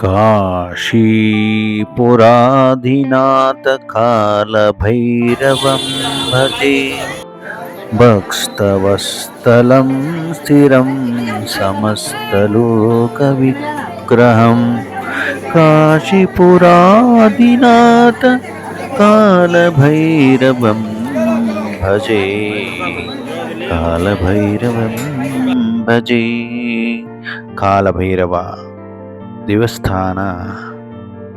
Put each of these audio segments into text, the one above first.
काशीपुराधिनाथ कालभैरवं भजे भक्तवत्सलं स्थिरं समस्तलोकविग्रहम् काशीपुराधिनाथ कालभैरवं भजे कालभैरवं ಭಜೆ. ಕಾಲಭೈರವ ದೇವಸ್ಥಾನ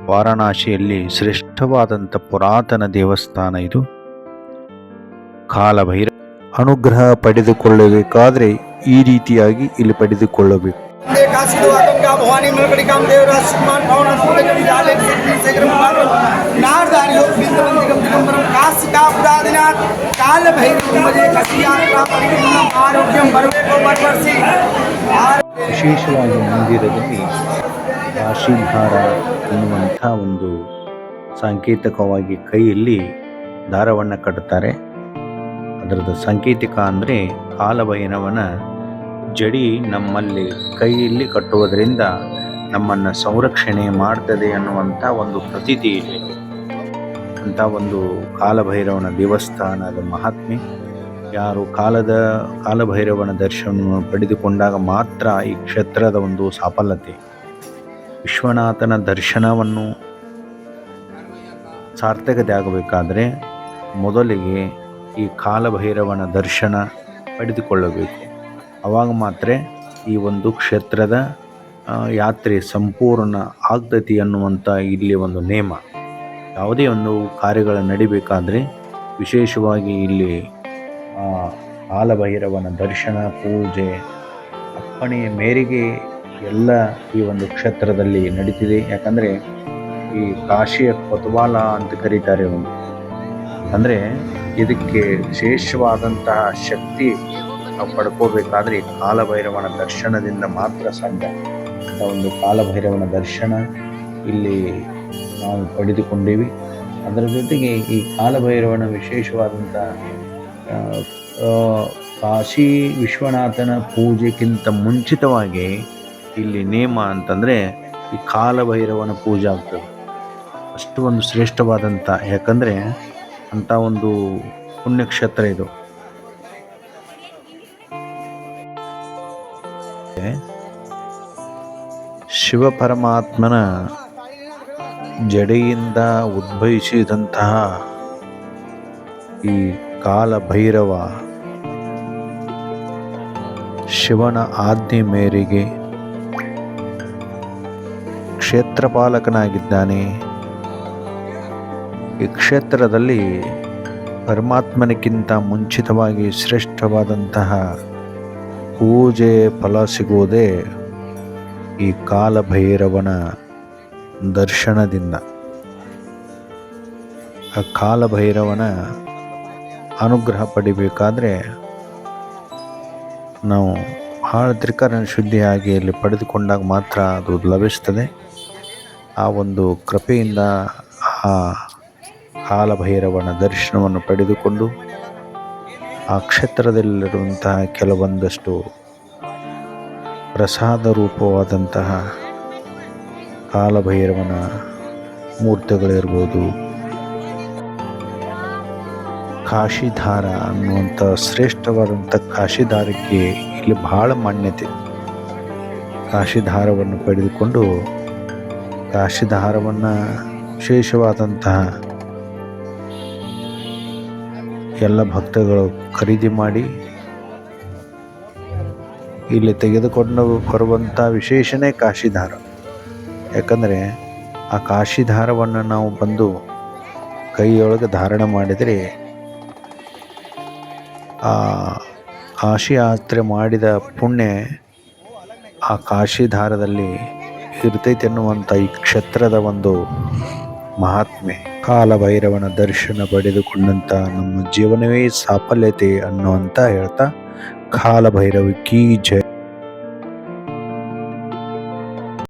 ವಾರಣಾಸಿಯಲ್ಲಿ ಶ್ರೇಷ್ಠವಾದಂಥ ಪುರಾತನ ದೇವಸ್ಥಾನ ಇದು. ಕಾಲಭೈರವ ಅನುಗ್ರಹ ಪಡೆದುಕೊಳ್ಳಬೇಕಾದರೆ ಈ ರೀತಿಯಾಗಿ ಇಲ್ಲಿ ಪಡೆದುಕೊಳ್ಳಬೇಕು. ವಿಶೇಷವಾಗಿ ಮಂದಿರದಲ್ಲಿ ಕಾಶಿಧಾರ ಎನ್ನುವಂಥ ಒಂದು ಸಾಂಕೇತಿಕವಾಗಿ ಕೈಯಲ್ಲಿ ದಾರವನ್ನು ಕಟ್ಟುತ್ತಾರೆ. ಅದರದ ಸಾಂಕೇತಿಕ ಅಂದರೆ ಕಾಲಭೈರವನ ಜಡಿ ನಮ್ಮಲ್ಲಿ ಕೈಯಲ್ಲಿ ಕಟ್ಟುವುದರಿಂದ ನಮ್ಮನ್ನು ಸಂರಕ್ಷಣೆ ಮಾಡ್ತದೆ ಅನ್ನುವಂಥ ಒಂದು ಪ್ರತೀತಿ ಇದೆ. ಅಂಥ ಒಂದು ಕಾಲಭೈರವನ ದೇವಸ್ಥಾನದ ಮಹಾತ್ಮೆ. ಯಾರು ಕಾಲಭೈರವನ ದರ್ಶನವನ್ನು ಪಡೆದುಕೊಂಡಾಗ ಮಾತ್ರ ಈ ಕ್ಷೇತ್ರದ ಒಂದು ಸಾಫಲ್ಯತೆ. ವಿಶ್ವನಾಥನ ದರ್ಶನವನ್ನು ಸಾರ್ಥಕತೆ ಆಗಬೇಕಾದರೆ ಮೊದಲಿಗೆ ಈ ಕಾಲಭೈರವನ ದರ್ಶನ ಪಡೆದುಕೊಳ್ಳಬೇಕು. ಆವಾಗ ಮಾತ್ರ ಈ ಒಂದು ಕ್ಷೇತ್ರದ ಯಾತ್ರೆ ಸಂಪೂರ್ಣ ಆಗ್ತತಿ ಅನ್ನುವಂಥ ಇಲ್ಲಿ ಒಂದು ನೇಮ. ಯಾವುದೇ ಒಂದು ಕಾರ್ಯಗಳು ನಡಿಬೇಕಾದರೆ ವಿಶೇಷವಾಗಿ ಇಲ್ಲಿ ಕಾಲಭೈರವನ ದರ್ಶನ, ಪೂಜೆ, ಅಪ್ಪಣೆಯ ಮೇರೆಗೆ ಎಲ್ಲ ಈ ಒಂದು ಕ್ಷೇತ್ರದಲ್ಲಿ ನಡೀತಿದೆ. ಯಾಕಂದರೆ ಈ ಕಾಶಿಯ ಕೊತ್ವಾಲ ಅಂತ ಕರೀತಾರೆ. ಅಂದರೆ ಇದಕ್ಕೆ ವಿಶೇಷವಾದಂತಹ ಶಕ್ತಿ ನಾವು ಪಡ್ಕೋಬೇಕಾದ್ರೆ ಕಾಲಭೈರವನ ದರ್ಶನದಿಂದ ಮಾತ್ರ ಸಾಧ್ಯ. ಅಂತ ಒಂದು ಕಾಲಭೈರವನ ದರ್ಶನ ಇಲ್ಲಿ ನಾವು ಪಡೆದುಕೊಂಡೇವಿ. ಅದರ ಜೊತೆಗೆ ಈ ಕಾಲಭೈರವನ ವಿಶೇಷವಾದಂಥ ಕಾಶಿ ವಿಶ್ವನಾಥನ ಪೂಜೆಗಿಂತ ಮುಂಚಿತವಾಗಿ ಇಲ್ಲಿ ನೇಮ ಅಂತಂದರೆ ಈ ಕಾಲಭೈರವನ ಪೂಜೆ ಆಗ್ತದೆ. ಅಷ್ಟು ಒಂದು ಶ್ರೇಷ್ಠವಾದಂಥ, ಯಾಕಂದರೆ ಅಂಥ ಒಂದು ಪುಣ್ಯಕ್ಷೇತ್ರ ಇದು. ಶಿವಪರಮಾತ್ಮನ ಜಡೆಯಿಂದ ಉದ್ಭವಿಸಿದಂತಹ ಈ ಕಾಲಭೈರವ ಶಿವನ ಆಜ್ಞೆ ಮೇರೆಗೆ ಕ್ಷೇತ್ರಪಾಲಕನಾಗಿದ್ದಾನೆ. ಈ ಕ್ಷೇತ್ರದಲ್ಲಿ ಪರಮಾತ್ಮನಿಗಿಂತ ಮುಂಚಿತವಾಗಿ ಶ್ರೇಷ್ಠವಾದಂತಹ ಪೂಜೆ ಫಲ ಸಿಗುವುದೇ ಈ ಕಾಲಭೈರವನ ದರ್ಶನದಿಂದ. ಆ ಕಾಲಭೈರವನ ಅನುಗ್ರಹ ಪಡಿಬೇಕಾದರೆ ನಾವು ಬಹಳ ತ್ರಿಕರಣ ಶುದ್ಧಿಯಾಗಿ ಇಲ್ಲಿ ಪಡೆದುಕೊಂಡಾಗ ಮಾತ್ರ ಅದು ಲಭಿಸ್ತದೆ. ಆ ಒಂದು ಕೃಪೆಯಿಂದ ಆ ಕಾಲಭೈರವನ ದರ್ಶನವನ್ನು ಪಡೆದುಕೊಂಡು ಆ ಕ್ಷೇತ್ರದಲ್ಲಿರುವಂತಹ ಕೆಲವೊಂದಷ್ಟು ಪ್ರಸಾದ ರೂಪವಾದಂತಹ ಕಾಲಭೈರವನ ಮೂರ್ತಿಗಳಿರ್ಬೋದು, ಕಾಶಿಧಾರ ಅನ್ನುವಂಥ ಶ್ರೇಷ್ಠವಾದಂಥ ಕಾಶಿಧಾರಕ್ಕೆ ಇಲ್ಲಿ ಬಹಳ ಮಾನ್ಯತೆ. ಕಾಶಿಧಾರವನ್ನು ಪಡೆದುಕೊಂಡು ಕಾಶಿಧಾರವನ್ನು ವಿಶೇಷವಾದಂತಹ ಎಲ್ಲ ಭಕ್ತಗಳು ಖರೀದಿ ಮಾಡಿ ಇಲ್ಲಿ ತೆಗೆದುಕೊಂಡು ಬರುವಂಥ ವಿಶೇಷನೇ ಕಾಶಿಧಾರ. ಯಾಕಂದರೆ ಆ ಕಾಶಿಧಾರವನ್ನು ನಾವು ಬಂದು ಕೈಯೊಳಗೆ ಧಾರಣ ಮಾಡಿದರೆ ಆ ಕಾಶಿ ಯಾತ್ರೆ ಮಾಡಿದ ಪುಣ್ಯ ಆ ಕಾಶಿಧಾರದಲ್ಲಿ ಇರ್ತೈತೆ ಎನ್ನುವಂಥ ಈ ಕ್ಷೇತ್ರದ ಒಂದು ಮಹಾತ್ಮೆ. ಕಾಲಭೈರವನ ದರ್ಶನ ಪಡೆದುಕೊಂಡಂಥ ನಮ್ಮ ಜೀವನವೇ ಸಾಫಲ್ಯತೆ ಅನ್ನುವಂಥ ಹೇಳ್ತಾ ಕಾಲಭೈರವಿ ಕೀ ಜಯ.